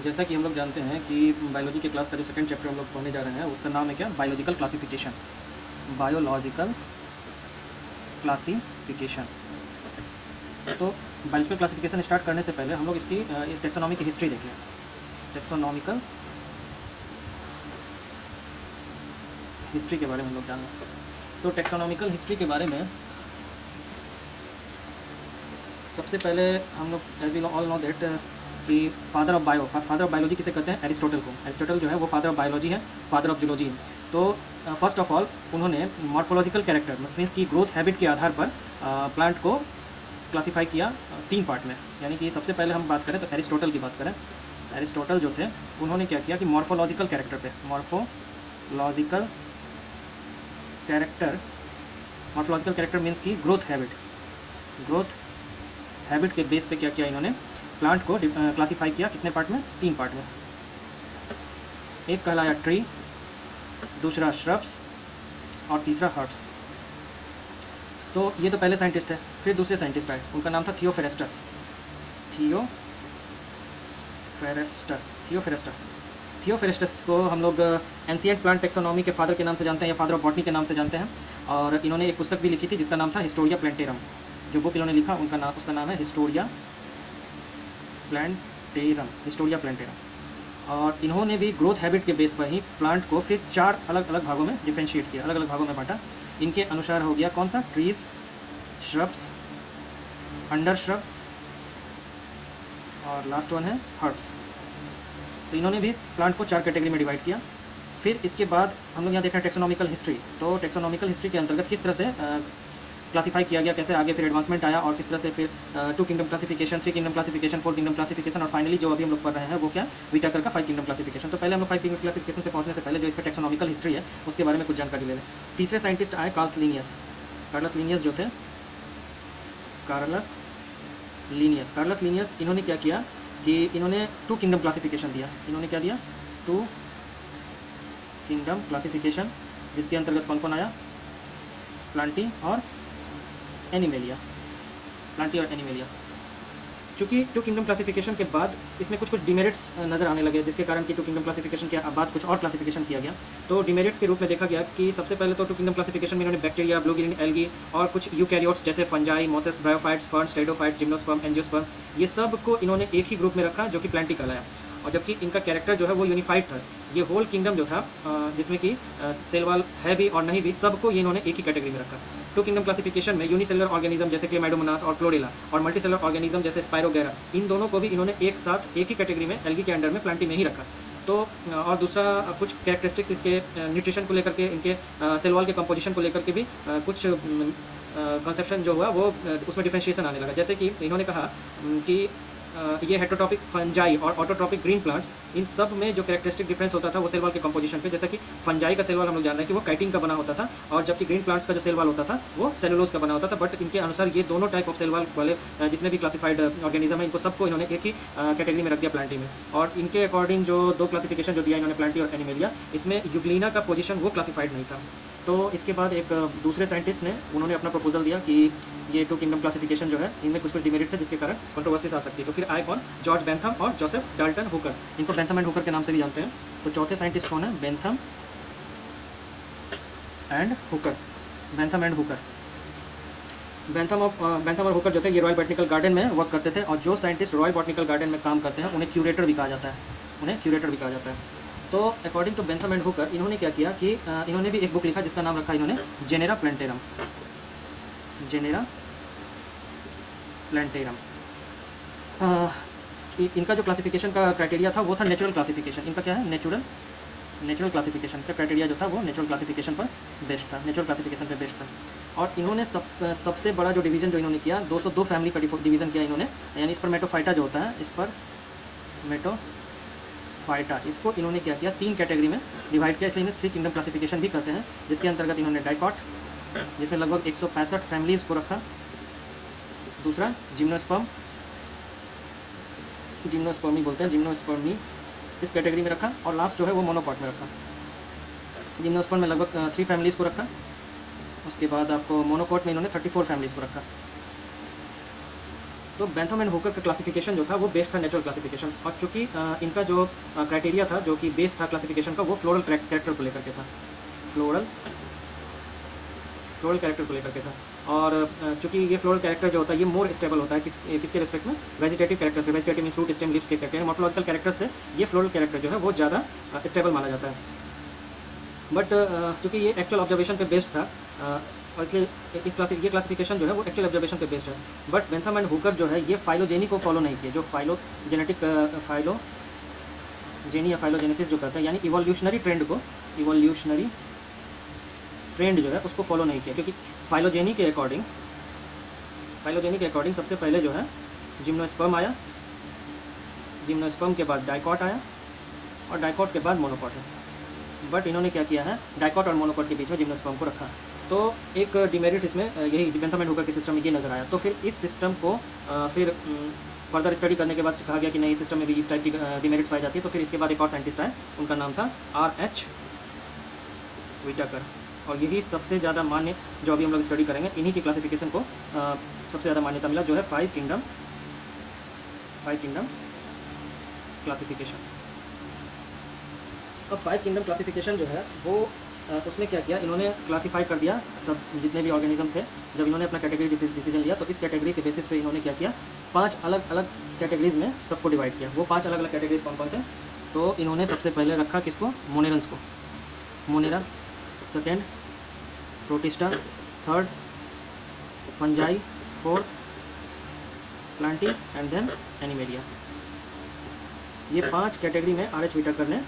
जैसा कि हम लोग जानते हैं कि बायोलॉजी के क्लास का जो सेकंड चैप्टर हम लोग पढ़ने जा रहे हैं उसका नाम है क्या, बायोलॉजिकल क्लासिफिकेशन। Biological classification. तो बायोलॉजिकल क्लासिफिकेशन स्टार्ट करने से पहले हम लोग इसकी इस टेक्सोनॉमी की हिस्ट्री देखें। टेक्सोनॉमिकल हिस्ट्री के बारे में हम लोग जानें। तो टेक्सोनॉमिकल हिस्ट्री के बारे में सबसे पहले हम लोग as we all know that कि फादर ऑफ बायोलॉजी किसे कहते हैं, एरिस्टोटल को। एरिस्टोटल जो है वो फादर ऑफ बायोलॉजी है, फादर ऑफ जूलॉजी है। तो फर्स्ट ऑफ ऑल उन्होंने मॉर्फोलॉजिकल कैरेक्टर मीन्स की ग्रोथ हैबिट के आधार पर प्लांट को क्लासीफाई किया 3 पार्ट में। यानी कि सबसे पहले हम बात करें तो एरिस्टोटल की बात करें। एरिस्टोटल जो थे उन्होंने क्या किया कि मॉर्फोलॉजिकल कैरेक्टर पे, मॉर्फोलॉजिकल कैरेक्टर मीन्स की ग्रोथ हैबिट के बेस पे क्या किया इन्होंने, प्लांट को क्लासीफाई किया कितने पार्ट में, 3 पार्ट में। एक कहलाया ट्री, दूसरा श्रब्स और तीसरा हर्ब्स। तो ये तो पहले साइंटिस्ट थे। फिर दूसरे साइंटिस्ट आए, उनका नाम था थियोफेरेस्टस। थियोफेरेस्टस को हम लोग एंशिएंट प्लांट टेक्सोनॉमी के फादर के नाम से जानते हैं या फादर ऑफ बॉटनी के नाम से जानते हैं। और इन्होंने एक पुस्तक भी लिखी थी जिसका नाम था हिस्टोरिया प्लांटेरम। जो बुक इन्होंने लिखा उसका नाम है हिस्टोरिया प्लांटेरम। और इन्होंने भी ग्रोथ हैबिट के बेस पर ही प्लांट को फिर 4 अलग अलग भागों में डिफ्रेंशिएट किया, अलग अलग भागों में बांटा। इनके अनुसार हो गया कौन सा, ट्रीज, श्रब्स, अंडर श्रब और लास्ट वन है हर्ब्स। तो इन्होंने भी प्लांट को 4 कैटेगरी में डिवाइड किया। फिर इसके बाद हम लोग यहाँ देख रहे हैं टेक्सोनॉमिकल हिस्ट्री। तो टेक्सोनॉमिकल हिस्ट्री के अंतर्गत किस तरह से क्लासीफाई किया गया, कैसे आगे फिर एडवांसमेंट आया और किस तरह से फिर 2 kingdom classification, 3 kingdom classification, 4 kingdom classification और फाइनली जो अभी हम लोग पढ़ रहे हैं वो क्या, व्हिटेकर का 5 किंगडम क्लासिफिकेशन। तो पहले हम लोग 5 किंगडम क्लासिफिकेशन से पहुंचने से पहले जो इसका टेक्सोनॉमिकल हिस्ट्री है उसके बारे में कुछ जानकारी ले लें। तीसरे साइंटिस्ट आए कार्लस लीनियस जो थे, कार्लस लीनियस। इन्होंने क्या किया कि इन्होंने 2 किंगडम क्लासिफिकेशन दिया। इन्होंने क्या दिया, 2 किंगडम क्लासिफिकेशन, जिसके अंतर्गत कौन कौन आया, प्लांटी और एनिमेलिया। चूँकि 2 किंगडम क्लासिफिकेशन के बाद इसमें कुछ डिमेरिट्स नज़र आने लगे, जिसके कारण कि 2 किंगडम क्लासिफिकेशन के बाद कुछ और क्लासिफिकेशन किया गया। तो डिमेरिट्स के रूप में देखा गया कि सबसे पहले तो 2 किंगडम क्लासिफिकेशन में इन्होंने बैक्टीरिया, ब्लू ग्रीन एल्गी और कुछ यूकैरियोट्स जैसे fungi, Moses, bryophytes, ferns, pteridophytes, gymnosperm, angiosperm, ये सब को इन्होंने एक ही ग्रुप में रखा जो कि प्लांटी कहलाया। और जबकि इनका कैरेक्टर जो है वो यूनिफाइड था। ये होल किंगडम जो था जिसमें कि सेल वॉल है भी और नहीं भी, सबको ये इन्होंने एक ही कैटेगरी में रखा। 2 किंगडम क्लासिफिकेशन में यूनिसेलुलर ऑर्गेनिज्म जैसे क्लेमाइडोमोनास और क्लोरेला और मल्टीसेलुलर ऑर्गेनिज्म जैसे स्पाइरोगैरा, इन दोनों को भी इन्होंने एक साथ एक ही कैटेगरी में एल्गी के अंडर में प्लांटी में ही रखा। तो और दूसरा कुछ कैरेक्टरिस्टिक्स इसके न्यूट्रिशन को लेकर के, इनके सेल वॉल के कंपोजिशन को लेकर के भी कुछ कंसेप्शन जो हुआ वो उसमें डिफरेंशिएशन आने लगा। जैसे कि इन्होंने कहा कि ये हेटेरोट्रॉपिक फंजाई और ऑटोट्रॉपिक ग्रीन प्लांट्स, इन सब में जो कैरेक्टरिस्टिक डिफरेंस होता था वो सेल वॉल के कंपोजिशन पे। जैसे कि फंजाई का सेल वॉल हम लोग जान रहे हैं कि वो काइटिन का बना होता था, और जबकि ग्रीन प्लांट्स का जो सेल वॉल होता था वो सेलुलोज का बना होता था। बट इनके अनुसार ये दोनों टाइप ऑफ सेल वॉल वाले जितने भी क्लासिफाइड ऑर्गेनिज्म है, इनको सबको इन्होंने एक ही कैटेगरी में रख दिया प्लांटी में। और इनके अकॉर्डिंग जो 2 क्लासिफिकेशन जो दिया इन्होंने प्लांटी और एनिमेलिया, इसमें यूग्लिना का पोजीशन वो क्लासिफाइड नहीं था। तो इसके बाद एक दूसरे साइंटिस्ट ने उन्होंने अपना प्रपोजल दिया कि ये 2 किंगडम क्लासिफिकेशन जो है इनमें कुछ डिमेरिट्स है जिसके कारण कंट्रोवर्सीज आ सकती है। तो फिर आए कौन, जॉर्ज बेंथम और जोसेफ डाल्टन हुकर। इनको बेंथम एंड हुकर के नाम से भी जानते हैं। तो चौथे साइंटिस्ट कौन है, बेंथम एंड हुकर। बेंथम और हुकर जो थे ये रॉयल बॉटनिकल गार्डन में वर्क करते थे। और जो साइंटिस्ट रॉयल बॉटनिकल गार्डन में काम करते हैं उन्हें क्यूरेटर भी कहा जाता है। तो according to Bentham and Hooker इन्होंने क्या किया कि इन्होंने भी एक बुक लिखा जिसका नाम रखा इन्होंने जेनेरा प्लांटेरम। इनका जो क्लासिफिकेशन का क्राइटेरिया था वो था नेचुरल क्लासिफिकेशन। इनका क्या है, नेचुरल क्लासिफिकेशन का क्राइटेरिया जो था वो नेचुरल क्लासिफिकेशन पे बेस्ड था। और इन्होंने सबसे बड़ा जो डिवीजन जो इन्होंने किया, 202 फैमिली का डिवीजन किया इन्होंने। यानी स्पर्मेटोफाइटा जो होता है, स्पर्मेटोफाइटा, इसको इन्होंने क्या किया, 3 कैटेगरी में डिवाइड किया। इसलिए इन्हें 3 किंगडम क्लासिफिकेशन भी कहते हैं, जिसके अंतर्गत इन्होंने डाइकॉट, जिसमें लगभग 165 फैमिलीज़ को रखा। दूसरा जिम्नोस्पर्मी इस कैटेगरी में रखा। और लास्ट जो है वो मोनोकॉट में रखा। जिम्नोस्पर्म में लगभग 3 फैमिलीज़ को रखा। उसके बाद आपको मोनोकॉट में इन्होंने 34 फैमिलीज़ को रखा। तो बेंथम एंड हुकर का क्लासिफिकेशन जो था वो बेस्ड था नेचुरल क्लासिफिकेशन, और चूँकि इनका जो क्राइटेरिया था जो कि बेस था क्लासिफिकेशन का, वो फ्लोरल कैरेक्टर को लेकर के था, फ्लोरल कैरेक्टर को लेकर के था। और चूँकि ये फ्लोरल कैरेक्टर जो होता है ये मोर स्टेबल होता है किसके रिस्पेक्ट में, वेजिटेटिव कैरेक्टर से। Vegetative means root stem leaves के कैरेक्टर, मॉर्फोलॉजिकल कैरेक्टर से ये फ्लोरल कैरेक्टर जो है वो ज़्यादा स्टेबल माना जाता है। बट चूँकि ये एक्चुअल ऑब्जर्वेशन पे बेस्ड था, और इसलिए ये क्लासिफिकेशन जो है वो एक्चुअल ऑब्जर्वेशन पे बेस्ड है। बट बेंथम एंड हुकर जो है ये फाइलोजेनी को फॉलो नहीं किए, जो फाइलोजेनी या फाइलोजेनेसिस जो कहते हैं, यानी इवोल्यूशनरी ट्रेंड जो है उसको फॉलो नहीं किया, क्योंकि फाइलोजेनी के अकॉर्डिंग सबसे पहले जो है जिम्नोस्पर्म आया, जिम्नोस्पर्म के बाद डाइकॉट आया, और डाइकॉट के बाद मोनोकॉट है। बट इन्होंने क्या किया है, डाइकॉट और मोनोकॉट के बीच में जिम्नोस्पर्म को रखा। तो एक डिमेरिट इसमें यही बेंथम एंड हुकर के सिस्टम में ये नज़र आया। तो फिर इस सिस्टम को फिर फर्दर स्टडी करने के बाद कहा गया कि नहीं, इस सिस्टम में भी इस टाइप की डिमेरिट्स पाई जाती है। तो फिर इसके बाद एक और साइंटिस्ट आए, उनका नाम था R.H. व्हिटेकर, और यही सबसे ज़्यादा मान्य जो अभी हम लोग स्टडी करेंगे, इन्हीं की क्लासिफिकेशन को सबसे ज़्यादा मान्यता मिला, जो है फाइव किंगडम क्लासिफिकेशन। अब फाइव किंगडम क्लासिफिकेशन जो है वो उसमें क्या किया, इन्होंने क्लासीफाई कर दिया सब जितने भी ऑर्गेनिज्म थे। जब इन्होंने अपना कैटेगरी डिसीजन लिया तो इस कैटेगरी के बेसिस पे इन्होंने क्या किया, 5 अलग अलग कैटेगरीज में सबको डिवाइड किया। वो 5 अलग अलग कैटेगरीज कौन कौन थे, तो इन्होंने सबसे पहले रखा किसको, मोनेरन्स को, monera, second protista, third fungi, fourth plantae and then animalia. ये 5 कैटेगरी में R.H. व्हिटेकर ने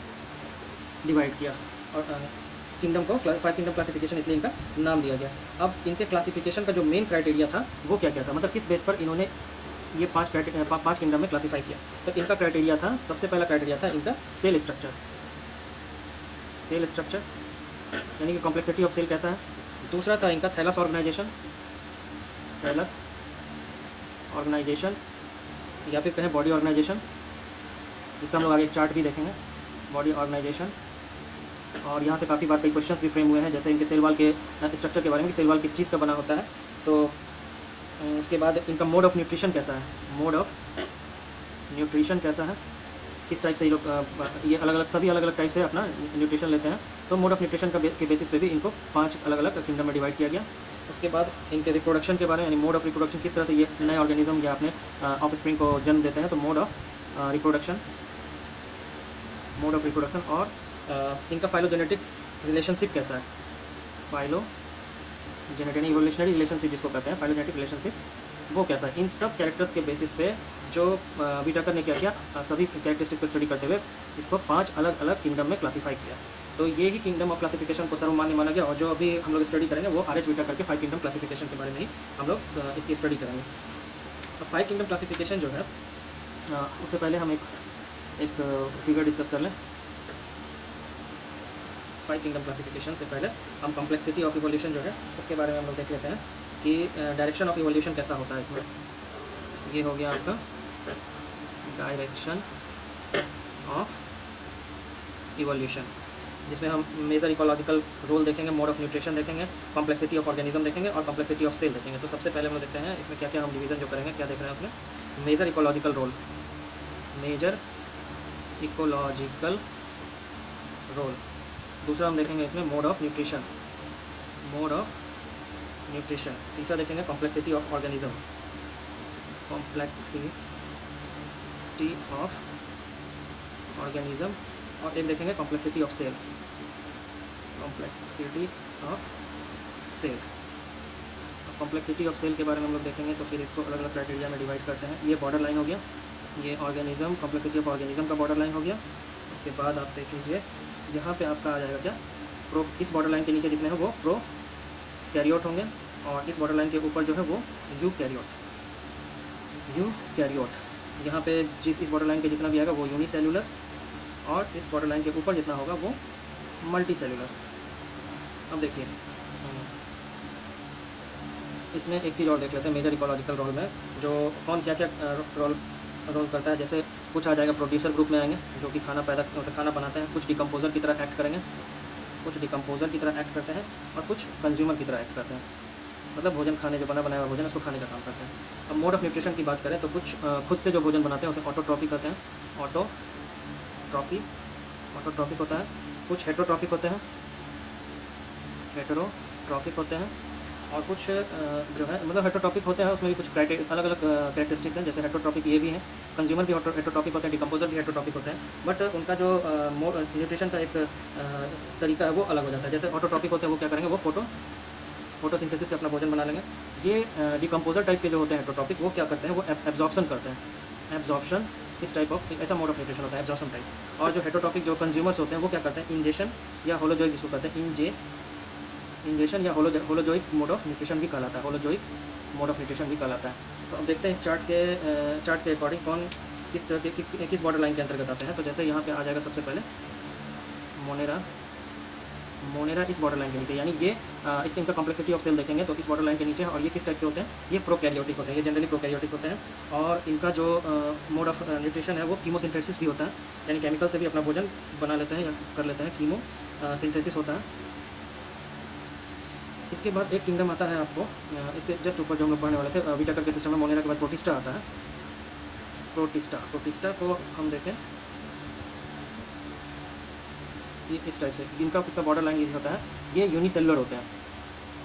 डिवाइड किया, और किंगडम को 5 किंगडम क्लासिफिकेशन इसलिए इनका नाम दिया गया। अब इनके क्लासिफिकेशन का जो मेन क्राइटेरिया था वो क्या क्या था, मतलब किस बेस पर इन्होंने ये 5 किंगडम में क्लासीफाई किया। तो इनका क्राइटेरिया था, सबसे पहला क्राइटेरिया था इनका सेल स्ट्रक्चर यानी कि कॉम्प्लेक्सिटी ऑफ सेल कैसा है। दूसरा था इनका थैलस ऑर्गेनाइजेशन या फिर कहें बॉडी ऑर्गेनाइजेशन, जिसका हम लोग आगे एक चार्ट भी देखेंगे, बॉडी ऑर्गेनाइजेशन। और यहाँ से काफ़ी बार कई क्वेश्चंस भी फ्रेम हुए हैं, जैसे इनके सेल वॉल के स्ट्रक्चर के बारे में कि सेल वॉल किस चीज़ का बना होता है। तो उसके बाद इनका मोड ऑफ न्यूट्रिशन कैसा है, किस टाइप से ये लोग ये सभी अलग अलग टाइप से अपना न्यूट्रिशन लेते हैं। तो मोड ऑफ न्यूट्रिशन के बेसिस पे भी इनको 5 अलग अलग किंगडम में डिवाइड किया गया। उसके बाद इनके रिप्रोडक्शन के बारे में, यानी मोड ऑफ रिप्रोडक्शन, किस तरह से ये नए ऑर्गेनिज्म या अपने ऑफ स्प्रिंग को जन्म देते हैं। तो मोड ऑफ रिप्रोडक्शन और इनका फाइलोजेनेटिक रिलेशनशिप कैसा है, फाइलोजेनेटिक इवोल्यूशनरी रिलेशनशिप जिसको कहते हैं, फाइलोजेनेटिक रिलेशनशिप वो कैसा है। इन सब कैरेक्टर्स के बेसिस पे जो व्हिटेकर ने क्या किया, सभी कैरेक्टरिस्टिक्स को स्टडी करते हुए इसको 5 अलग अलग किंगडम में क्लासीफाई किया। तो ये ही किंगडम ऑफ क्लासिफिकेशन को सर्वमान्य माना गया, और जो अभी हम लोग स्टडी करेंगे वो R.H. व्हिटेकर के 5 किंगडम क्लासिफिकेशन के बारे में ही हम लोग इसकी स्टडी करेंगे। अब 5 किंगडम क्लासिफिकेशन जो है, उससे पहले हम एक फिगर डिस्कस कर लें। 5 किंगडम क्लासिफिकेशन से पहले हम कॉम्प्लेक्सिटी ऑफ इवोल्यूशन जो है उसके बारे में हम लोग देख लेते हैं कि डायरेक्शन ऑफ इवोल्यूशन कैसा होता है। इसमें ये हो गया आपका डायरेक्शन ऑफ इवोल्यूशन, जिसमें हम मेजर इकोलॉजिकल रोल देखेंगे, मोड ऑफ न्यूट्रिशन देखेंगे, कॉम्प्लेक्सिटी ऑफ ऑर्गेनिज्म देखेंगे और कॉम्प्लेक्सिटी ऑफ सेल देखेंगे। तो सबसे पहले हम लोग देखते हैं इसमें क्या क्या हम डिवीजन जो करेंगे, क्या देख रहे हैं उसमें, मेजर इकोलॉजिकल रोल। दूसरा हम देखेंगे इसमें मोड ऑफ न्यूट्रिशन। तीसरा देखेंगे कॉम्प्लेक्सिटी ऑफ ऑर्गेनिज्म, और एक देखेंगे complexity of cell. Complexity of cell के बारे में हम लोग देखेंगे तो फिर इसको अलग अलग क्राइटेरिया में डिवाइड करते हैं। ये बॉर्डर लाइन हो गया, ये ऑर्गेनिज्म, कॉम्प्लेक्सिटी ऑफ ऑर्गेनिज्म का बॉर्डर लाइन हो गया। उसके बाद आप देख लीजिए यहाँ पे आपका आ जाएगा क्या, इस बॉर्डर लाइन के नीचे जितने हैं वो प्रो कैरियोट होंगे, और इस बॉर्डर लाइन के ऊपर जो है वो यू कैरियोट। यहाँ पे इस बॉर्डर लाइन के जितना भी आएगा वो यूनिसेल्युलर, और इस बॉर्डर लाइन के ऊपर जितना होगा वो मल्टी सेल्युलर। अब देखिए इसमें एक चीज़ और देख लेते हैं मेजर इकोलॉजिकल रोल में, जो कौन क्या क्या रोल करता है। जैसे कुछ आ जाएगा प्रोड्यूसर ग्रुप में आएंगे, जो कि खाना बनाते हैं, कुछ डिकम्पोजर की तरह एक्ट करते हैं, और कुछ कंज्यूमर की तरह एक्ट करते हैं। मतलब भोजन खाने, जो बना बनाया हुआ भोजन उसको खाने का काम करते हैं। अब मोड ऑफ न्यूट्रिशन की बात करें तो कुछ खुद से जो भोजन बनाते हैं उसे ऑटोट्रॉपिक कहते हैं। ऑटोट्रॉपिक ऑटोट्रॉपिक होता है। कुछ हेटरोट्रॉपिक होते हैं, हेटरोट्रॉपिक होते हैं। और कुछ जो है मतलब हेटरोट्रॉपिक होते हैं, उसमें भी कुछ अलग अलग कैरेक्टरिस्टिक्स हैं। जैसे हेटरोट्रॉपिक ये भी हैं, कंज्यूमर भी हेटरोट्रॉपिक होते हैं, डिकम्पोजर भी हेटरोट्रॉपिक होते हैं। बट उनका जो न्यूट्रिशन का एक तरीका है वो अलग हो जाता है। जैसे ऑटोट्रॉपिक होते हैं वो क्या करेंगे, वो फोटोसिंथेसिस से अपना भोजन बना लेंगे। ये डिकम्पोजर टाइप के जो होते हैं हेटरोट्रॉपिक, वो क्या करते हैं, वो एब्जॉर्प्शन करते हैं। एब्जॉर्प्शन इस टाइप ऑफ ऐसा मोड ऑफ न्यूट्रिशन होता है, एब्जॉर्प्शन टाइप। और जो हेटरोट्रॉपिक जो कंज्यूमर्स होते हैं वो क्या करते हैं, इंजेशन या होलोजोइक, जिसको कहते हैं इंजेशन या होलोजोइक मोड ऑफ न्यूट्रिशन भी कहलाता है। होलोजोइक मोड ऑफ न्यूट्रिशन भी कहलाता है। तो अब देखते हैं इस चार्ट के अकॉर्डिंग कौन किस तरह के किस बॉर्डर लाइन के अंतर्गत आते हैं। तो जैसे यहाँ पे आ जाएगा सबसे पहले मोनेरा इस बॉर्डर लाइन के नीचे, यानी ये इसके इनका कॉम्प्लेक्सिटी ऑफ सेल देखेंगे तो इस बॉर्डर लाइन के नीचे है। और ये किस टाइप के होते हैं, ये प्रोकैरियोटिक होते हैं, ये जनरली प्रोकैरियोटिक होते हैं। और इनका जो मोड ऑफ न्यूट्रिशन है वो कीमोसिंथेसिस भी होता है, यानी केमिकल से भी अपना भोजन बना लेते हैं या कर लेते हैं, कीमोसिंथेसिस होता है। इसके बाद एक किंगडम आता है आपको इसके जस्ट ऊपर जो हम लोग पढ़ने वाले थे, विटाकर के सिस्टम में मोनेरा के बाद प्रोटिस्टा आता है। प्रोटिस्टा को हम देखें, ये इस टाइप से इनका इसका बॉर्डर लाइन ये होता है, ये यूनिसेलुलर होते हैं।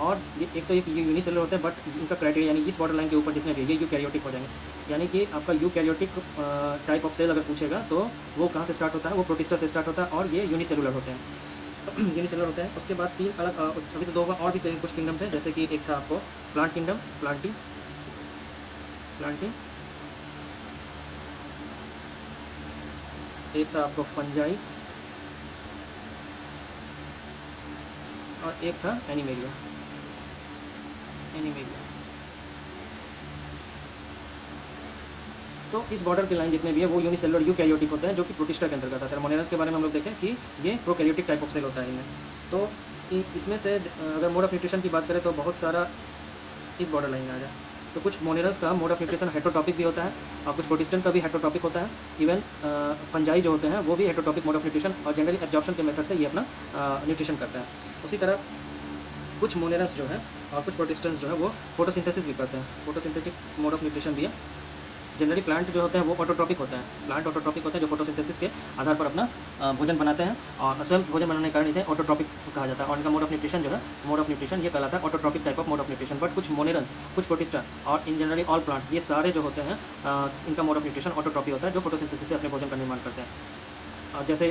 और ये एक तो ये यूनिसेलुलर होते हैं, बट इनका क्राइटेरिया यानी इस बॉर्डर लाइन के ऊपर जितने भी ये यूकैरियोटिक हो जाएंगे। यानी कि आपका यूकैरियोटिक टाइप ऑफ सेल अगर पूछेगा तो वो कहाँ से स्टार्ट होता है, वो प्रोटिस्टा से स्टार्ट होता है। और ये यूनिसेलुलर होते हैं, यूनिसेलुलर होते हैं। उसके बाद तीन अलग अभी तो दो और भी कुछ किंगडम थे, जैसे कि एक था आपको प्लांट किंगडम, प्लांटी, एक था आपको फंजाई, और एक था एनिमेलिया। तो इस बॉर्डर की लाइन जितने भी है वो यूनिसेलुलर यूकैरियोटिक होते हैं, जो कि प्रोटिस्टा के अंतर्गत आता है। मोनेरस के बारे में हम लोग देखें कि ये प्रोकैरियोटिक टाइप ऑफ सेल होता है इनमें। तो इसमें से अगर मोड ऑफ न्यूट्रिशन की बात करें तो बहुत सारा इस बॉर्डर लाइन में आ जाए। तो कुछ मोनेरस का मोड ऑफ न्यूट्रिशन हेटरोटॉपिक भी होता है, और कुछ प्रोटिस्टन का भी हेटरोटॉपिक होता है। इवन फंजाई जो होते हैं वो भी हेटरोटॉपिक मोड ऑफ न्यूट्रिशन और जनरली एब्जॉर्प्शन के मेथड से ये अपना न्यूट्रिशन करते हैं। उसी तरह कुछ मोनेरस जो है और कुछ प्रोटिस्टन्स जो है वो फोटोसिंथेसिस भी करते हैं, फोटोसिंथेटिक मोड ऑफ न्यूट्रिशन भी है। जनरली प्लांट जो होते हैं वो ऑटोट्रॉपिक होते हैं, प्लांट ऑटोट्रॉपिक होते हैं जो फोटोसिंथेसिस के आधार पर अपना भोजन बनाते हैं, और स्वयं भोजन बनाने के कारण इसे ऑटोट्रॉपिक कहा जाता है। और इनका मोड ऑफ न्यूट्रिशन जो है, मोड ऑफ न्यूट्रिशन ये कहलाता है autotrophic type of mode of nutrition. But कुछ मोनेरस, कुछ प्रोटिस्टा और इन जनरली ऑल प्लांट्स, ये सारे जो होते हैं इनका मोड ऑफ न्यूट्रिशन ऑटोट्रॉपी होता है, जो फोटोसिंथेसिस से अपने भोजन का निर्माण करते हैं। और जैसे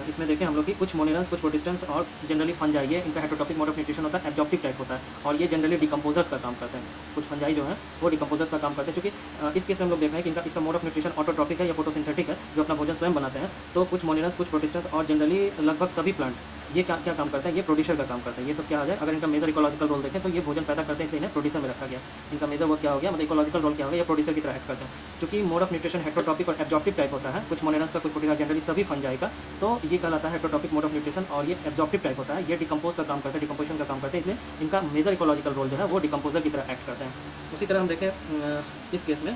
इसमें देखें हम लोग कि कुछ मोनेरस, कुछ प्रोटिस्टेंट्स और जनरली फंजाई, ये इनका हेटरोटॉपिक मोड ऑफ न्यूट्रिशन होता है, एब्जॉर्प्टिव टाइप होता है, और ये जनरली डिकम्पोजर्स का काम करते हैं। कुछ फंजाई जो है वो डिकम्पोजर्स का काम करते हैं, क्योंकि इस केस में हम लोग देख रहे हैं कि इसका मोड ऑफ न्यूट्रिशन ऑटोट्रॉपिक है या फोटोसिंथेटिक है, जो अपना भोजन स्वयं बनाते हैं। तो कुछ मोनेरस, कुछ प्रोटिस्टेंट्स और जनरली लगभग सभी प्लांट ये क्या काम करते हैं, ये प्रोड्यूसर का काम करते हैं। ये सब क्या आ जाए, अगर इनका मेजर इकोलॉजिकल रोल देखें तो ये भोजन पैदा करते हैं, इसलिए इन्हें प्रोड्यूसर में रखा गया। इनका मेजर वो क्या हो गया, मतलब इकोलॉजिकल रोल क्या हो गया, ये प्रोड्यूसर की तरह एक्ट करते हैं। क्योंकि मोड ऑफ न्यूट्रिशन हेटरोटॉपिक और एब्जॉर्प्टिव टाइप होता है, कुछ मोनेरस का, कुछ प्रोटीन, जनरली सभी फंजाई का, तो ये कहलाता है हेटरोटॉपिक मोड ऑफ न्यूट्रिशन। और ये एब्जॉर्प्टिव टाइप होता है, ये डिकम्पोज का काम करते हैं, डिकम्पोजिशन का काम करते हैं, इसलिए इनका मेजर इकोलॉजिकल रोल जो है वो डिकम्पोजर की तरह एक्ट करते हैं। उसी तरह हम देखें इस केस में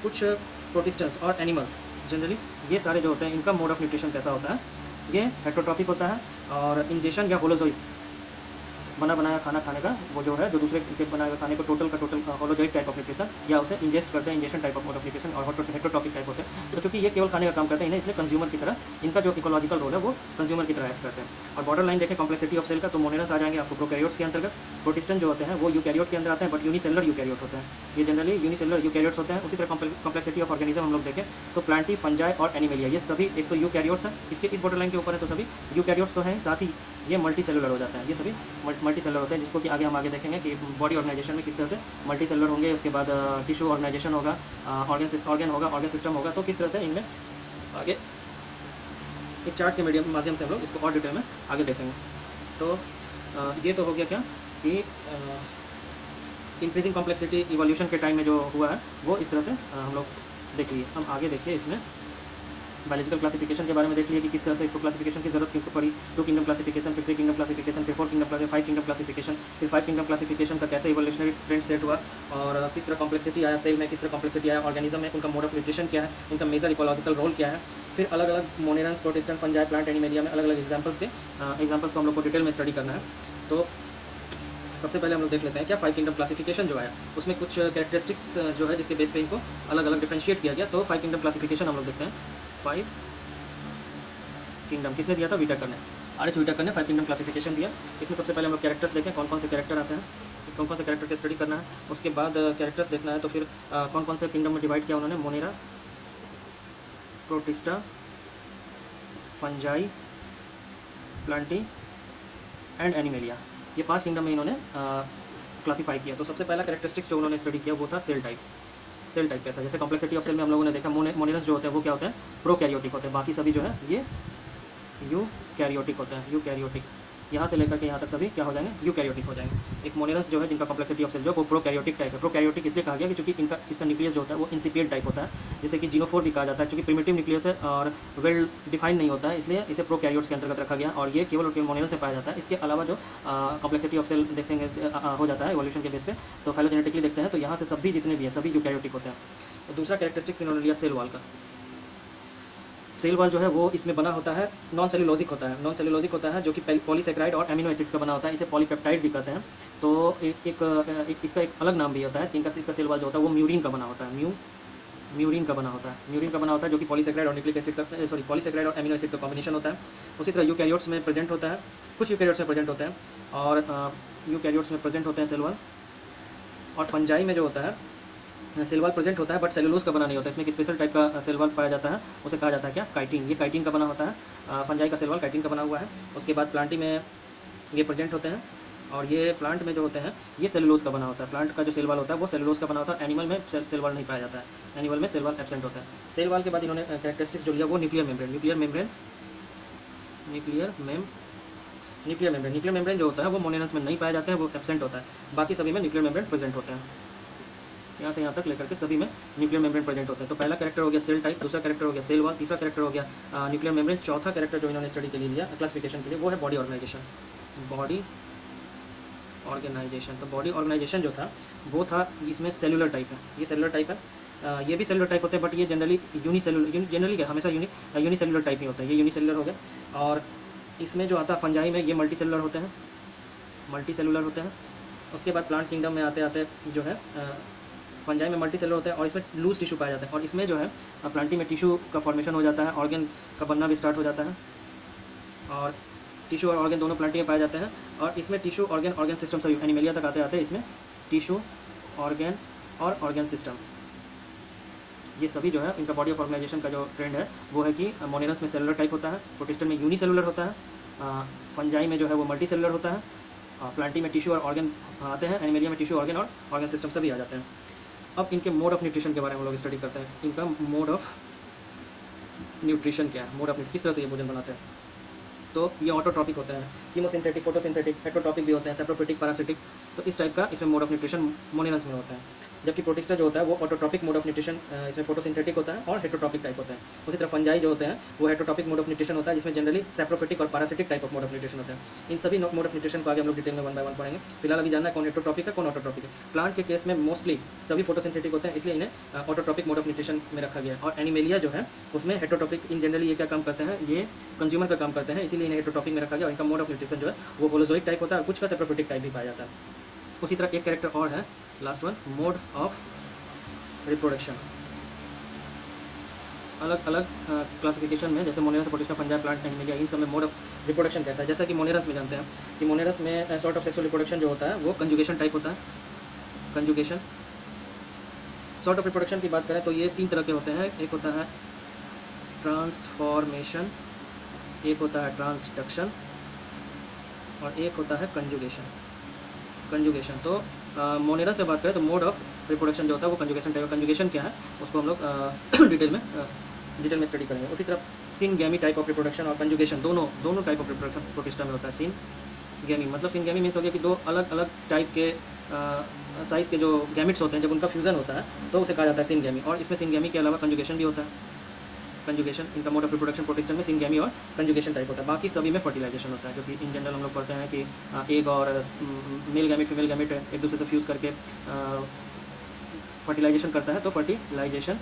कुछ प्रोटिस्टेंट्स और एनिमल्स, जनरली ये सारे जो होते हैं इनका मोड ऑफ न्यूट्रिशन कैसा होता है, ये हेटरोट्रॉपिक होता है। और इंजेशन या होलोजोइक, बना बनाया खाना खाने का वो जो है, जो दूसरे के बनाए हुए खाने को total holozoic type of nutrition, या उसे इंजेस्ट करते हैं, ingestion type of mode of nutrition, और हेटरोटॉपिक टाइप होते हैं। तो चूँकि ये केवल खाने का काम करते हैं, इन्हें इसलिए कंज्यूमर की तरह, इनका जो इकोलॉजिकल रोल है वो कंज्यूमर की तरह एक्ट करते हैं। और बॉर्डर लाइन देखें कॉम्प्लेक्सिटी ऑफ सेल का, तो मोनेरस आ जाएंगे आपको प्रोकैरियोट्स के अंतर्गत, प्रोटिस्टन जो होते हैं वो यूकैरियोट के अंदर आते हैं, बट यूनिसेलुलर यूकैरियोट होते हैं, ये जनरली यूनिसेलुलर यूकैरियोट्स होते हैं। उसी तरह कॉम्प्लेक्सिटी ऑफ ऑर्गेनिज्म हम लोग देखें तो प्लांटी, फंजाई और एनिमेलिया, ये सभी एक तो यूकैरियोट्स हैं, इसके इस बॉर्डर लाइन के ऊपर है तो सभी यूकैरियोट्स तो हैं, साथ ही ये मल्टी सेलुलर हो जाते हैं, ये सभी मल्टी सेलुलर होते हैं, जिसको कि आगे हम आगे देखेंगे कि बॉडी ऑर्गेनाइजेशन में किस तरह से मल्टी सेलुलर होंगे। उसके बाद टिश्यू ऑर्गेनाइजेशन होगा, ऑर्गन सिस्टम होगा, तो किस तरह से इनमें आगे एक चार्ट के माध्यम से हम लोग इसको और डिटेल में आगे देखेंगे। तो ये तो हो गया क्या कि इंक्रीजिंग कॉम्प्लेक्सिटी इवोल्यूशन के टाइम में जो हुआ है वो इस तरह से हम लोग देख लिए। हम आगे देखिए इसमें बायोलॉजिकल क्लासिफिकेशन के बारे में देख लिए कि किस तरह से इसको क्लासिफिकेशन की जरूरत क्यों पड़ी। 2 किंगडम क्लासिफिकेशन, फिर 3 किंगडम क्लासिफिकेशन, फिर 4 किंगडम, 5 किंगडम क्लासिफिकेशन, फिर 5 किंगडम क्लासिफिकेशन का कैसे इवोल्यूशनरी ट्रेंड सेट हुआ, और किस तरह कॉम्प्लेक्सिटी आया सेल में, किस तरह कॉम्प्लेक्सिटी आया ऑर्गेनिज्म में, उनका मोड ऑफ न्यूट्रिशन क्या है, उनका मेजर इकोलॉजिकल रोल क्या है। फिर अलग अलग मोनेरस, प्रोटिस्टेंट, फंजाई, प्लांट, एनिमेलिया में अलग अलग एग्जाम्पल्स को हम लोग को डिटेल में स्टडी करना है। तो सबसे पहले हम लोग देख लेते हैं क्या 5 किंगडम क्लासिफिकेशन जो है उसमें कुछ कैरेक्टरिस्टिक्स जो है जिसके बेस पे इनको अलग अलग डिफरेंशिएट किया गया। तो 5 किंगडम क्लासिफिकेशन हम लोग देखते हैं। 5 किंगडम किसने दिया था? व्हिटेकर ने, आर.एच. व्हिटेकर ने 5 किंगडम क्लासिफिकेशन दिया। इसमें सबसे पहले हम लोग कैरेक्टर्स देखें, कौन कौन से कैरेक्टर आते हैं, कौन कौन से कैरेक्टर की स्टडी करना है। उसके बाद कैरेक्टर्स देखना है, तो फिर कौन कौन से किंगडम में डिवाइड किया उन्होंने, Monera, protista, fungi, Plantae and animalia, ये 5 किंगडम में इन्होंने क्लासीफाई किया। तो सबसे पहला कैरेक्टरिस्टिक्स जो उन्होंने स्टडी किया वो था सेल टाइप। सेल टाइप कैसा, जैसे कॉम्प्लेक्सिटी ऑफ सेल में हम लोगों ने देखा मोनेरस जो होते हैं वो क्या होते हैं, प्रोकैरियोटिक होते हैं, बाकी सभी जो है ये यूकैरियोटिक होते हैं। यूकैरियोटिक यहाँ से लेकर के यहाँ तक सभी क्या हो जाएंगे, यूकैरियोटिक हो जाएंगे। एक मोनेरस जो है जिनका कॉम्प्लेक्सिटी ऑफ सेल जो वो प्रोकैरियोटिक टाइप है। प्रोकैरियोटिक इसलिए कहा गया कि चूंकि इसका न्यूक्लियस जो होता है वो इंसिपिएंट टाइप होता है, जैसे कि जीनोफोर भी कहा जाता है, चूंकि प्रिमिटिव न्यूक्लियस है और वेल डिफाइंड नहीं होता है, इसलिए इसे प्रोकैरियोट्स के अंतर्गत रखा गया और ये केवल मोनेरस से पाया जाता है। इसके अलावा जो कॉम्प्लेक्सिटी ऑफ सेल देखेंगे हो जाता है इवोल्यूशन के बेस पे, तो फाइलोजेनेटिकली देखते हैं तो यहाँ से सभी जितने भी हैं सभी यूकैरियोटिक होते हैं। तो दूसरा कैरेक्टरिस्टिक्स इन्होंने लिया सेल वॉल का। सेल वॉल जो है वो इसमें बना होता है, नॉन सेलुलोजिक होता है। नॉन सेलुलोजिक होता है जो कि पॉलीसेक्राइड और एमिनो एसिड्स का बना होता है, इसे पॉलीपेप्टाइड भी कहते हैं। तो इसका एक अलग नाम भी होता है, इसका सेल वॉल जो होता है वो म्यूरिन का बना होता है। म्यूरिन का बना होता है, म्यूरिन का बना होता है जो कि पॉलीसेक्राइड और न्यूक्लिक एसिड का पॉलीसेक्राइड और एमिनो एसिड का कॉम्बिनेशन होता है। उसी तरह यूकैरियोट्स में प्रेजेंट होता है, कुछ यूकैरियोट्स में प्रेजेंट होते हैं और यूकैरियोट्स में प्रेजेंट होते हैं सेल वॉल। और फंजाई में जो होता है सेल वॉल प्रेजेंट होता है बट सेलुलोज का बना नहीं होता है, इसमें एक स्पेशल टाइप का सेल वॉल पाया जाता है, उसे कहा जाता है क्या, काइटिन। ये काइटिन का बना होता है, फंजाई का सेल वॉल काइटिन का बना हुआ है। उसके बाद प्लांटी में ये प्रेजेंट होते हैं और ये प्लांट में जो होते हैं ये सेलुलोज का बना होता है। प्लांट का जो सेल वॉल होता है वो सेलुलोज का बना होता है। एनिमल में सेल वॉल नहीं पाया जाता है, एनिमल में सेल वॉल एब्सेंट होता है। सेल वॉल के बाद इन्होंने कैरेक्टरिस्टिक्स जो लिया वो न्यूक्लियर मेम्ब्रेन। न्यूक्लियर मेम्ब्रेन जो होता है वो मोनेरस में नहीं पाए जाते हैं, वो एब्सेंट होता है, बाकी सभी में न्यूक्लियर मेम्ब्रेन प्रेजेंट होते हैं। यहाँ से यहाँ तक लेकर के सभी में न्यूक्लियर मेम्ब्रेन प्रेजेंट होते हैं। तो पहला कैरेक्टर हो गया सेल टाइप, दूसरा कैरेक्टर हो गया सेल वॉल, तीसरा कैरेक्टर हो गया न्यूक्लियर मेम्ब्रेन, चौथा कैरेक्टर जो इन्होंने स्टडी के लिए लिया क्लासिफिकेशन के लिए वो है बॉडी ऑर्गेनाइजेशन। तो बॉडी ऑर्गेनाइजेशन जो था वो था, इसमें सेलुलर टाइप है, ये सेलुलर टाइप है, ये भी सेलुलर टाइप होते हैं बट ये जनरली जनरली क्या हमेशा यूनिसेलुलर टाइप ही होता है, ये यूनिसेलुलर हो गया। और इसमें जो आता है फंजाई में ये मल्टीसेलुलर होते हैं। उसके बाद प्लांट किंगडम में आते आते जो है फंजाई में मल्टी सेलुलर होता है और इसमें लूज टिश्यू पाया जाता है। और इसमें जो है प्लांटी में टिश्यू का फॉर्मेशन हो जाता है, ऑर्गन का बनना भी स्टार्ट हो जाता है और टिश्यू और ऑर्गन दोनों प्लांटी में पाए जाते हैं। और इसमें टिश्यू ऑर्गन सिस्टम सभी एनिमेलिया तक आते आते इसमें टिश्यू ऑर्गन और ऑर्गन सिस्टम ये सभी जो है इनका बॉडी ऑफ ऑर्गेनाइजेशन का जो ट्रेंड है वो है कि मोनेरस में सेलुलर टाइप होता है, प्रोटिस्टन में यूनिसेलुलर होता है, फंजाई में जो है वो मल्टी सेलुलर होता है, प्लांटी में टिश्यू और ऑर्गन आते हैं, एनिमेलिया में टिश्यू ऑर्गन और ऑर्गन सिस्टम सभी आ जाते हैं। अब इनके मोड ऑफ न्यूट्रिशन के बारे में हम लोग स्टडी करते हैं। इनका मोड ऑफ न्यूट्रिशन क्या है, किस तरह से ये भोजन बनाते हैं। तो ये ऑटोट्रॉपिक होते हैं, कीमोसिंथेटिक, फोटोसिंथेटिक, हेटरोट्रॉपिक भी होते हैं, सेप्रोफिटिक, पैरासिटिक। तो इस टाइप का इसमें मोड ऑफ न्यूट्रिशन मोनेरस में होता है। जबकि प्रोटिस्टा जो होता है वो ऑटोट्रॉपिक मोड ऑफ न्यूट्रिशन, इसमें फोटोसिंथेटिक होता है और हेटरोट्रॉपिक टाइप होता है। उसी तरह फंजाई जो होते हैं वो हेटरोट्रॉपिक मोड ऑफ न्यूट्रिशन होता है, जिसमें जनरली सेप्रोफिटिक और parasitic type of mode of nutrition होता है। इन सभी मोड ऑफ न्यूट्रिशन को आगे हम लोग डिटेल में 1 बाय 1 पढ़ेंगे। फिलहाल अभी जानना है कौन हेटरोट्रॉपिक है कौन ऑटोट्रॉपिक है। प्लांट के केस में मोस्टली सभी फोटोसिंथेटिक होते हैं, इसलिए इन्हें ऑटोट्रॉपिक मोड ऑफ न्यूट्रिशन में रखा गया है। और एनिमेलिया जो है उसमें हेटरोट्रॉपिक, इन जनरली ये क्या काम करते हैं, ये कंज्यूमर का काम करते हैं, इसीलिए इन्हें हेटरोट्रॉपिक में रखा गया। और इनका मोड ऑफ न्यूट्रिशन जो है वो होलोजोइक टाइप होता है और कुछ का सेप्रोफिटिक टाइप भी पाया जाता है। उसी तरह एक कैरेक्टर और है last one, mode of reproduction. अलग अलग क्लासिफिकेशन में जैसे मोनेरस, प्रोटिस्टा, फंजाई, प्लांट, एनिमेलिया, इन सब में मोड ऑफ रिप्रोडक्शन कैसा है। जैसा कि मोनेरस में जानते हैं कि मोनेरस में सॉर्ट ऑफ सेक्सुअल रिप्रोडक्शन जो होता है वो कंजुगेशन टाइप होता है। कंजुगेशन सॉर्ट ऑफ रिप्रोडक्शन की बात करें तो ये 3 तरह के होते हैं। एक होता है ट्रांसफॉर्मेशन, एक होता है ट्रांसडक्शन और एक होता है कंजुगेशन। तो मोनेरस से बात करें तो मोड ऑफ रिप्रोडक्शन जो होता है वो कंजुगेशन टाइप। कंजुगेशन क्या है उसको हम लोग डिटेल में स्टडी करेंगे। उसी तरह सिनगैमी टाइप ऑफ रिप्रोडक्शन और कंजुगेशन दोनों टाइप ऑफ रिप्रोडक्शन प्रोटिस्टा में होता है। सिनगैमी मतलब सिनगैमी मीन्स हो गया कि 2 अलग अलग टाइप के साइज़ के जो गैमिट्स होते हैं जब उनका फ्यूज़न होता है तो उसे कहा जाता है सिनगैमी। और इसमें सिनगैमी के अलावा कंजुगेशन भी होता है। कंजुगेशन इनका मोड ऑफ रिप्रोडक्शन प्रोटिस्टन में सिनगैमी और कंजुगेशन टाइप होता है। बाकी सभी में फर्टिलाइजेशन होता है, क्योंकि इन जनरल हम लोग पढ़ते हैं कि एग और मेल गैमिट फीमेल गैमिट एक दूसरे से फ्यूज़ करके फर्टिलाइजेशन करता है। तो फर्टिलाइजेशन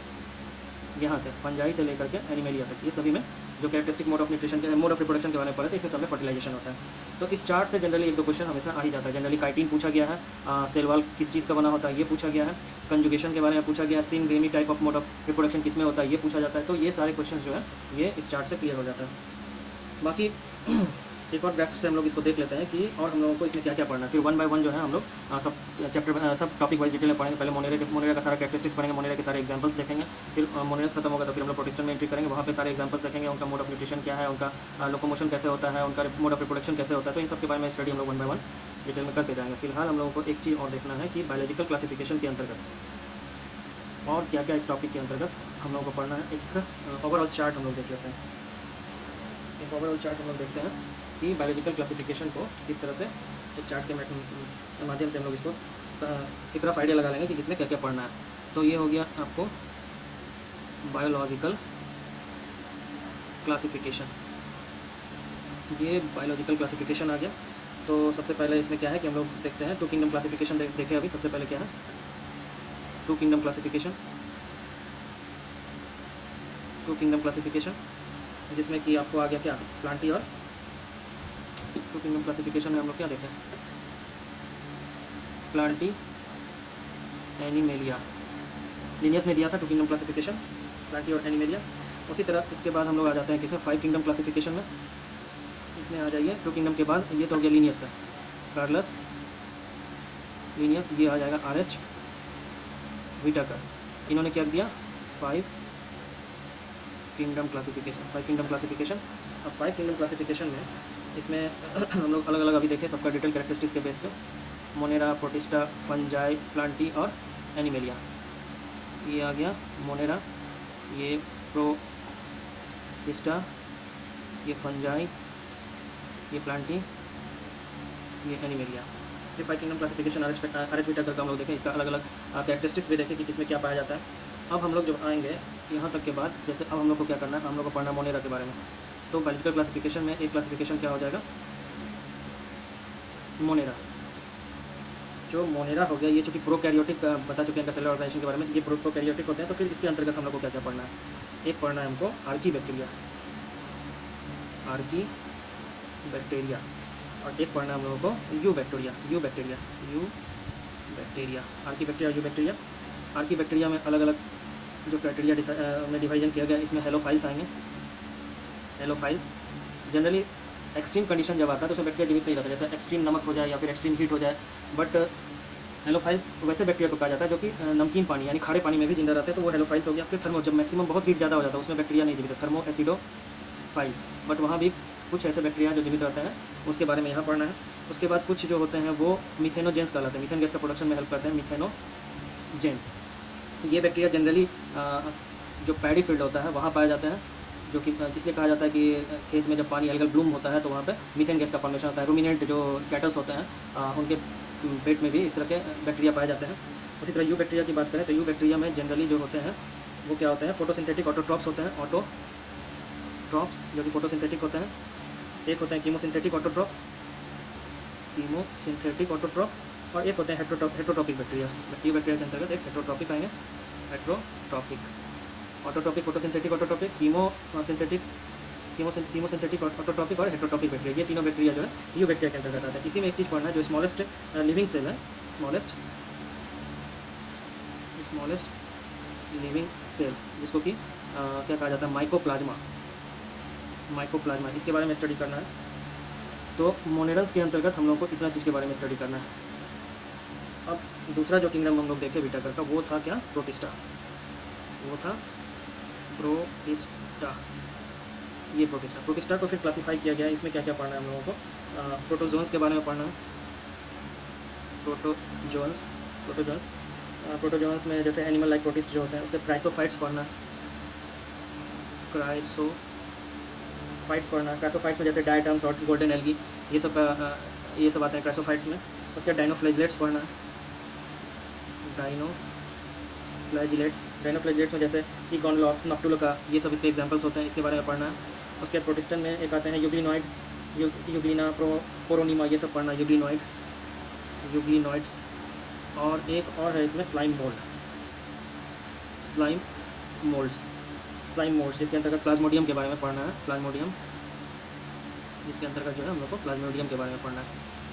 यहाँ से फंजाई से लेकर के एनिमेलिया तक ये सभी में जो कैरेक्टरिस्टिक मोड ऑफ न्यूट्रिशन के मोड ऑफ रिप्रोडक्शन के बारे में पढ़े थे, इसमें सब में फर्टिलाइजेशन होता है। तो इस चार्ट से जनरली एक दो क्वेश्चन हमेशा आ ही जाता है। जनरली काइटिन पूछा गया है, सेल वॉल किस चीज़ का बना होता है ये पूछा गया है, कंजुगेशन के बारे में पूछा गया है, सिन रेमी type of mode of reproduction किस में होता है ये पूछा जाता है। तो ये सारे क्वेश्चन जो है ये इस चार्ट से क्लियर हो जाता है। बाकी एक और ग्राफ से हम लोग इसको देख लेते हैं कि और हम लोगों को इसमें क्या क्या पढ़ना है। फिर वन बाय वन जो है हम लोग सब चैप्टर सब टॉपिक वाइज डिटेल में पढ़ेंगे। पहले मोनेरा का सारा कैरेक्टरिस्टिक्स पढ़ेंगे, मोनेरा के सारे एग्जांपल्स देखेंगे। फिर मोनेरस खत्म होगा तो फिर हम लोग प्रोटिस्टन में एंट्री करेंगे, वहाँ पे सारे एग्जांपल्स देखेंगे, उनका मोड ऑफ न्यूट्रिशन क्या है, उनका लोकोमोशन कैसे होता है, उनका मोड ऑफ रिप्रोडक्शन कैसे होता है। तो इन सब के बारे में स्टडी हम लोग वन बाय वन डिटेल में करते जाएंगे। फिलहाल हम लोगों को एक चीज़ और देखना है कि बायोलॉजिकल क्लासिफिकेशन के अंतर्गत और क्या क्या इस टॉपिक के अंतर्गत हम लोगों को पढ़ना है। एक ओवरऑल चार्ट हम लोग देख लेते हैं। एक ओवरऑल चार्ट हम लोग देखते हैं कि बायोलॉजिकल क्लासिफिकेशन को किस तरह से एक चार्ट के माध्यम से हम लोग इसको एक तरफ आइडिया लगा लेंगे कि किसमें क्या क्या पढ़ना है। तो ये हो गया आपको बायोलॉजिकल क्लासिफिकेशन, ये बायोलॉजिकल क्लासिफिकेशन आ गया। तो सबसे पहले इसमें क्या है कि हम लोग देखते हैं टू किंगडम क्लासिफिकेशन देखें अभी। सबसे पहले क्या है two kingdom classification, two kingdom classification जिसमें कि आपको आ गया क्या प्लांटी और टू किंगडम क्लासिफिकेशन में हम लोग क्या देखें प्लांटी एनिमेलिया, लीनियस में दिया था टू किंगडम क्लासिफिकेशन प्लांटी और एनिमेलिया। उसी तरह इसके बाद हम लोग आ जाते हैं किसमें फाइव किंगडम क्लासिफिकेशन में। इसमें आ जाइए टू किंगडम के बाद ये तो हो गया लीनियस का, कार्लस लीनियस, ये आ जाएगा RH व्हिटेकर। इन्होंने क्या दिया five kingdom classification, five kingdom classification. अब फाइव किंगडम क्लासिफिकेशन में इसमें हम लोग अलग अलग अभी देखें सबका डिटेल कैरेक्टरिस्टिक्स के बेस पे, मोनेरा, प्रोटिस्टा, फंजाई, प्लांटी और एनिमेलिया। ये आ गया मोनेरा, ये प्रोटिस्टा, ये फंजाई, ये प्लांटी, ये एनिमेलिया। ये five kingdom classification RH Whittaker का हम लोग देखें, इसका अलग अलग कैरेक्टरिस्टिक्स भी देखें कि किसमें क्या पाया जाता है। अब हम लोग जब आएंगे यहाँ तक के बाद, जैसे अब हम लोग को क्या करना है, हम लोग को पढ़ना मोनेरा के बारे में। तो बायोलॉजिकल क्लासिफिकेशन में एक क्लासिफिकेशन क्या हो जाएगा मोनेरा। जो मोनेरा हो गया ये चूँकि प्रोकैरियोटिक बता चुके हैं सेलुलर ऑर्गेनाइजेशन के बारे में, ये प्रोकैरियोटिक होते हैं। तो फिर इसके अंतर्गत हम लोग को क्या क्या पढ़ना है। एक पढ़ना है हमको आर्की बैक्टीरिया, आर्की बैक्टीरिया, और एक पढ़ना है हम लोगों को you bacteria, you bacteria, you bacteria, Archie bacteria, you bacteria. Archie bacteria में अलग अलग जो क्राइटेरिया में डिवाइजन किया गया, इसमें हेलोफाइल्स आएंगे। हेलोफाइल्स जनरली एक्सट्रीम कंडीशन जब आता है तो उसमें बैक्टीरिया जीवित नहीं रहता, जैसे एक्सट्रीम नमक हो जाए या फिर एक्सट्रीम हीट हो जाए। बट हेलोफाइल्स वैसे बैक्टीरिया को कहा जाता है जो कि नमकीन पानी यानी खारे पानी में भी जिंदा रहते हैं, तो वो हेलोफाइल्स हो गया। फिर थर्मो, जब मैक्सिमम बहुत हीट ज़्यादा हो जाता है उसमें बैक्टीरिया नहीं जीवित है, थर्मो एसिडोफाइल्स। बट वहाँ भी कुछ ऐसे बैक्टीरिया जो जीवित रहते हैं, उसके बारे में यहाँ पढ़ना है। उसके बाद कुछ जो होते हैं वो मिथेनोजेंस कहलाते हैं, मीथेन गैस का प्रोडक्शन में हेल्प करते हैं, मिथेनोजेंस। ये बैक्टीरिया जनरली जो पैडी फील्ड होता है वहाँ पाए जाते हैं, जो कि इसलिए कहा जाता है कि खेत में जब पानी एल्गल ब्लूम होता है तो वहाँ पे मीथेन गैस का फॉर्मेशन होता है। रूमिनेंट जो कैटल्स होते हैं उनके पेट में भी इस तरह के बैक्टीरिया पाए जाते हैं। उसी तरह यू बैक्टीरिया की बात करें तो यू बैक्टीरिया में जनरली जो होते हैं वो क्या होते हैं, फोटोसिंथेटिक ऑटोट्रॉप्स होते हैं, ऑटोट्रॉप्स जो कि फोटोसिंथेटिक होते हैं। एक होते हैं कीमोसिंथेटिक ऑटोट्रॉप, कीमोसिंथेटिक ऑटोट्रॉप, और एक होते हैं हेट्रोट्रॉपिक बैक्टीरिया। यू बैक्टीरिया के अंतर्गत एक हेट्रोट्रॉपिक आएंगे, heterotrophic, autotrophic, photosynthetic autotrophic, chemosynthetic autotrophic और हेट्रोट्रॉपिक बैक्टीरिया। ये तीनों बैक्टीरिया जो है यू बैक्टीरिया के अंतर्गत आता है। इसी में एक चीज़ पढ़ना है जो स्मॉलेस्ट लिविंग सेल है, स्मॉलेस्ट लिविंग सेल, जिसको कि क्या कहा जाता है माइकोप्लाज्मा, माइकोप्लाज्मा, इसके बारे में स्टडी करना है। तो मोनेरल्स के अंतर्गत हम लोग को इतना चीज़ के बारे में स्टडी करना है। अब दूसरा जो किंगडम हम लोग देखे व्हिटेकर का वो था क्या प्रोटिस्टा, वो था प्रोटिस्टा, ये प्रोटिस्टा। प्रोटिस्टा को फिर क्लासीफाई किया गया है। इसमें क्या क्या पढ़ना है हम लोगों को, प्रोटोजोन्स के बारे में पढ़ना है। प्रोटोजोन्स में जैसे एनिमल लाइक प्रोटिस्ट जो होते हैं उसके क्राइसोफाइट्स पढ़ना है, क्राइसोफाइट्स पढ़ना है। क्राइसोफाइट्स में जैसे डायटम्स और गोल्डन एल्गी ये सब आते हैं क्राइसोफाइट्स में। उसके डाइनोफ्लैजिलेट्स पढ़ना है, डाइनोफ्लैजिलेट्स में जैसे इकॉनलॉक्स, नॉक्टुलोका, ये सब इसके एग्जांपल्स होते हैं, इसके बारे में पढ़ना है। उसके बाद प्रोटिस्टन में एक आते हैं यूग्लिनॉइड, यूग्लिना, पोरोनीमा, ये सब पढ़ना है, यूग्लिनॉइड्स। और एक और है इसमें स्लाइम मोल्ड्स, स्लाइम मोड्स, जिसके अंतर्गत प्लाज्मोडियम के बारे में पढ़ना है, प्लाज्मोडियम, जिसके अंतर्गत जो है हम लोग को प्लाज्मोडियम के बारे में पढ़ना है।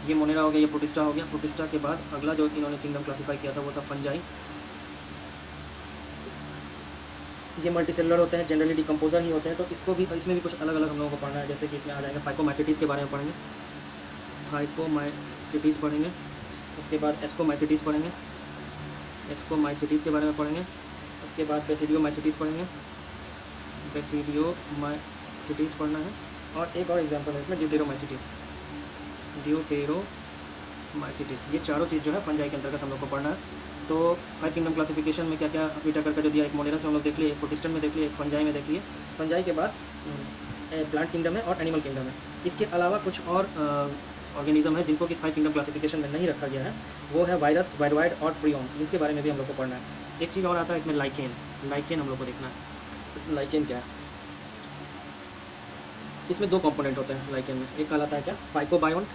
ये मोनेरा हो गया, ये प्रोटिस्टा हो गया। प्रोटिस्टा के बाद अगला जो इन्होंने किंगडम क्लासीफाई किया था वो था फंजाई। ये मल्टीसेलुलर होते हैं, जनरली डिकम्पोजर ही होते हैं, तो इसमें भी कुछ अलग अलग हम लोगों को पढ़ना है। जैसे कि इसमें आ जाएगा फाइकोमाइसिटीज़ के बारे में पढ़ेंगे, फाइकोमाइसिटीज़ पढ़ेंगे। उसके बाद एस्कोमाइसिटीज़ पढ़ेंगे, एस्कोमाइसिटीज़ के बारे में पढ़ेंगे। उसके बाद बेसिडियोमाइसिटीज़ पढ़ेंगे, बेसिडियोमाइसिटीज़ पढ़ना है। और एक और एग्जांपल है इसमें ड्यूटेरोमाइसिटीज़, ड्यूटेरोमाइसिटीज़। ये चारों चीज़ जो है फंजाई के अंतर्गत हम लोग को पढ़ना है। तो 5 किंगडम क्लासिफिकेशन में क्या क्या व्हिटेकर का जो दिया, एक मोनेरस में हम लोग देख लिए, एक प्रोटिस्टन में देख लिए, एक फंजाई में देख लिए। फंजाई के बाद प्लांट किंगडम है और एनिमल किंगडम है। इसके अलावा कुछ और ऑर्गेनिज्म है जिनको कि 5 किंगडम क्लासिफिकेशन में नहीं रखा गया है, वो है वायरस, वायरोइड और प्रियॉन्स। इनके बारे में भी हम लोग को पढ़ना है। एक चीज़ और आता है इसमें, लाइकेन। लाइकेन हम लोग को देखना है, लाइकेन क्या है। इसमें 2 कंपोनेंट होते हैं लाइकेन में। एक कहलाता है क्या, फाइकोबायोन्ट,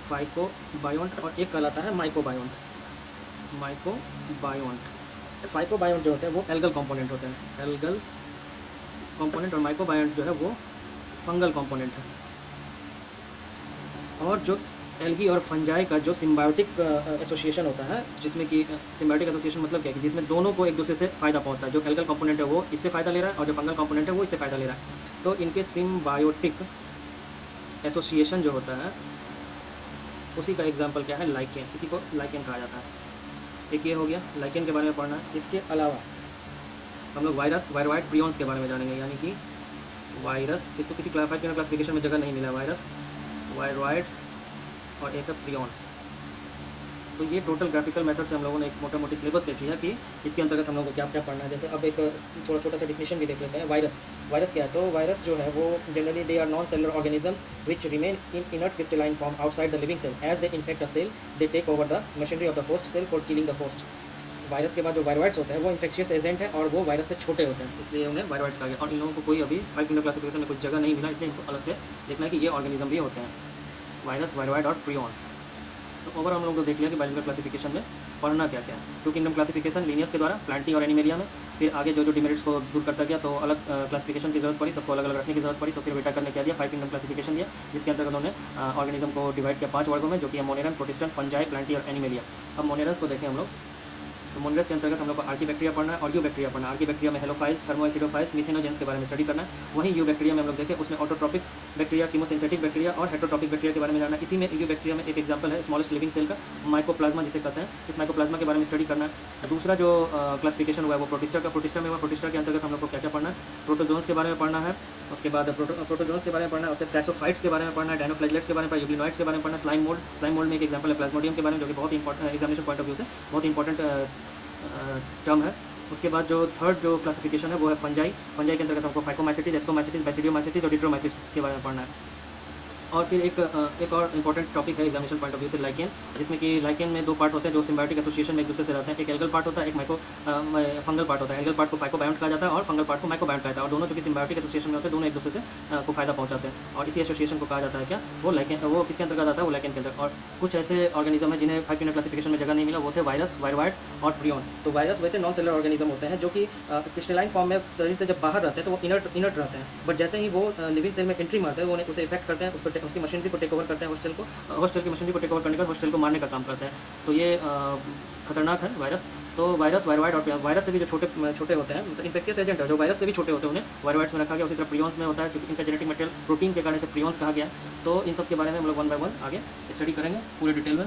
फाइकोबायोन्ट, और एक कहलाता है माइकोबायोन्ट, माइकोबायोन्ट। फाइकोबायोन्ट जो होते हैं वो एल्गल कंपोनेंट होते हैं, एल्गल कंपोनेंट, और माइकोबायोन्ट जो है वो फंगल कंपोनेंट है। और जो एल्गी और फंजाई का जो सिम्बायोटिक एसोसिएशन होता है, जिसमें कि सिम्बायोटिक एसोसिएशन मतलब क्या है कि जिसमें दोनों को एक दूसरे से फ़ायदा पहुंचता है। जो एल्गल कंपोनेंट है वो इससे फ़ायदा ले रहा है और जो फंगल कंपोनेंट है वो इससे फ़ायदा ले रहा है। तो इनके सिम्बायोटिक एसोसिएशन जो होता है उसी का एग्जाम्पल क्या है, लाइकेन। इसी को लाइकेन कहा जाता है। एक ये हो गया, लाइकेन के बारे में पढ़ना है। इसके अलावा हम लोग वायरस, वायरोइड, प्रियॉन्स के बारे में जानेंगे। यानी कि वायरस, इसको किसी क्लासिफिकेशन में जगह नहीं मिला, वायरस, वायरोइड्स और एक है प्रियॉन्स। तो ये टोटल ग्राफिकल मेथड से हम लोगों ने एक मोटा मोटी सिलेबस देख लिया कि इसके अंतर्गत हम लोगों को क्या क्या पढ़ना है। जैसे अब एक थोड़ा छोटा सा डिफिनेशन भी देख लेते हैं। वायरस, वायरस क्या है? तो वायरस जो है वो generally they are non cellular organisms which remain in inert crystalline form outside the living cell. As they infect a cell they take over the machinery of the host cell for killing the host. Virus के बाद जो viroids होते हैं वो infectious agent है और वो virus से छोटे होते हैं, इसलिए उन्हें वायरोइड्स कहा गया। और इन लोगों को कोई अभी 5 किंगडम क्लासिफिकेशन में कुछ जगह नहीं मिला, इसलिए इनको अलग से देखना है कि ये ऑर्गेनिज्म भी होते हैं, वायरस, वायरोइड और प्रियॉन्स। तो ओवर हम लोग को देख लिया कि बायोलॉजिकल क्लासिफिकेशन में पढ़ना क्या क्या है। 2 किंगडम क्लासिफिकेशन लीनियर्स के द्वारा, प्लांटी और एनिमेलिया में। फिर आगे जो डिमेरिट्स को दूर करता गया तो अलग क्लासिफिकेशन की जरूरत पड़ी, सबको अलग अलग रखने की जरूरत पड़ी। तो फिर व्हिटेकर ने क्या दिया, 5 किंगडम क्लासिफिकेशन दिया, जिसके अंतर्गत उन्होंने ऑर्गेनिज्म को डिवाइड किया 5 वर्गों में, जो कि मोनेरन, प्रोटिस्टन, फंजाई, प्लांटी और एनिमेलिया। अब मोनेरस को देखें हम लोग। तो मोनेरस के अंतर्गत हम लोग को आर्कीबैक्टीरिया पढ़ना है और यूबैक्टीरिया पढ़ना है। आर्कीबैक्टीरिया में हेलोफाइल्स, थर्मोएसिडोफाइल्स, मिथेनोजेंस के बारे में स्टडी करना है। वहीं यूबैक्टीरिया में हम लोग देखें उसमें ऑटोट्रोपिक बैक्टीरिया, कीमोसिंथेटिक बैक्टीरिया और हेटरोट्रोपिक बैक्टीरिया के बारे में जानना है। इसी में यूबैक्टीरिया में एक एग्जांपल है स्मॉलेस्ट लिविंग सेल का, माइकोप्लाज्मा जिसे कहते हैं। इस माइकोप्लाज्मा के बारे में स्टडी करना है। दूसरा जो क्लासिफिकेशन हुआ है वो प्रोटिस्टा का, प्रोटिस्टा में हुआ। प्रोटिस्टा के अंतर्गत हम लोग को क्या क्या पढ़ना है, प्रोटोजोन्स के बारे में पढ़ना है। उसके बाद प्रोटोजोन्स के बारे में पढ़ना है। उसके कैसोफाइट्स के बारे में पढ़ना है, डायनोफ्लैगेलेट्स के बारे में पढ़ना है, यूग्लिनोइड्स के बारे में पढ़ना है, स्लाइम मोल्ड, स्लाइम मोल्ड में एक एग्जांपल है प्लाज्मोडियम के बारे में, जो कि बहुत important examination point of view से बहुत इंपॉर्टेंट टर्म है। उसके बाद जो थर्ड जो क्लासिफिकेशन है वो है फंजाई। फंजाई के अंतर्गत हमको फाइकोमाइसिटीज, एस्कोमाइसिटीज, बेसिडियोमाइसिटीज और डिट्रोमाइसिटीज के बारे में पढ़ना है। और फिर एक और इंपॉर्टेंट टॉपिक है एग्जामिनेशन पॉइंट ऑफ व्यू से, लाइकेन, जिसमें कि लाइकेन में 2 पार्ट होते हैं जो सिम्बायोटिक एसोसिएशन में एक दूसरे से रहते हैं। एक एल्गल पार्ट होता है, एक फंगल पार्ट होता है। एल्गल पार्ट को फाइकोबायोन्ट कहा जाता है और फंगल पार्ट को माइकोबायोन्ट कहा जाता है। और दोनों जो कि सिम्बायोटिक एसोसिएशन में होते हैं, दोनों एक दूसरे से को फायदा पहुंचाते हैं। और इसी एसोसिएशन को कहा जाता है क्या, वो लाइकेन, वो किसके अंतर्गत आता है, वो लाइकेन के अंदर। और कुछ ऐसे ऑर्गेनिज्म है जिन्हें 5 किंगडम क्लासिफिकेशन में जगह नहीं मिला, वो थे वायरस, वायरोइड और प्रियॉन। तो वायरस वैसे नॉन सेलुलर ऑर्गेनिज्म होते हैं जो कि क्रिस्टलाइन फॉर्म में शरीर से जब बाहर रहते हैं तो वो इनर्ट रहते हैं, बट जैसे ही वो लिविंग सेल में एंट्री मारते हैं वो उसे इफेक्ट करते हैं, उसकी मशीनरी को टेक ओवर करते हैं, हॉस्टल की मशीनरी को टेक ओवर करने के बाद हॉस्टल को मारने का काम करते हैं। तो ये खतरनाक है वायरस। तो वायरस, वायरोइड और वायरस से भी जो छोटे होते हैं, मतलब इन्फेक्शियस एजेंट है जो वायरस से भी छोटे होते हैं, उन्हें वायरोइड्स में रखा गया। उसी तरह प्रियॉन्स में होता है, क्योंकि इनका जेनेटिक मटेरियल प्रोटीन के कारण से प्रियॉन्स कहा गया। तो इन सब के बारे में हम लोग 1 बाय 1 आगे स्टडी करेंगे पूरे डिटेल में।